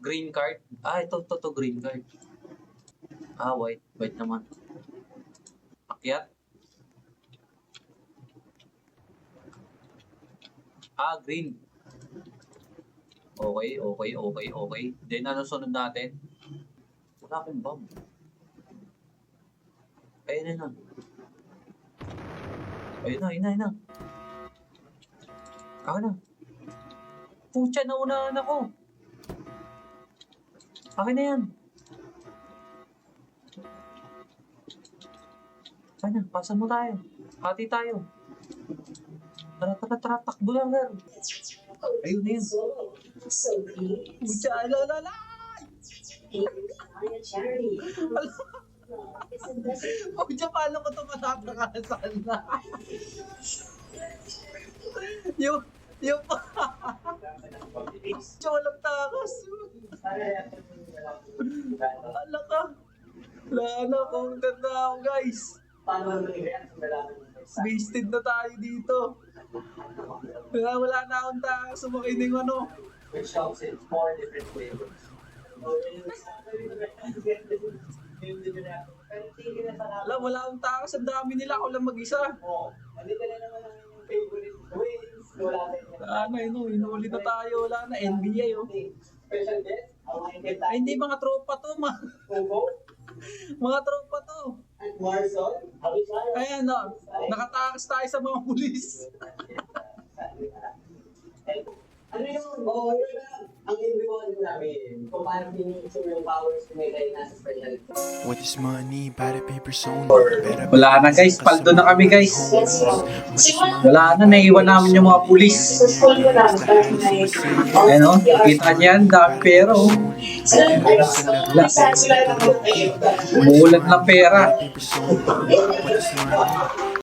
Green card. Ah, ito, green card. Ah, white. White naman. Akyat. Ah, green. Okay. Then, ano sunod natin? Wala akong bomb. Ayun na. Ayun na. Ako na. Pucha, naunahan ako. Akin na yan. Sana, pasan mo tayo. Hati tayo. Tara, takbo lang, girl. Ayun na yan. Pucha, ala. Pucha, paano ko ito matapakasan na? yung Pucha, walang takas. Ala ka. Wala ko. Ang ganda ako, guys. Wasted na tayo dito. Wala na akong takas. Sumakay na yung ano. Which comes in 4 different flavors. Wala akong takas. Ang dami nila. Ako lang mag-isa. Nandito na naman ang favorite wins. Wala na, inulit na tayo. Wala na, NBA, oh. Special guest, Ay, hindi, mga tropa to, mga tropa to. at Marcel. Ayan, no. Nakatakas tayo sa mga pulis. Ano yung ang in-reward namin kung paano piniisip yung powers kung may kayo nasa special. With this money, buy the paper soon. Wala na, guys. Paldo na kami, guys. Wala na, naiwan namin yung mga pulis. Ayan, o. Kita niyan, dami pera, o. Umuulat na pera. Paper soon. With this money.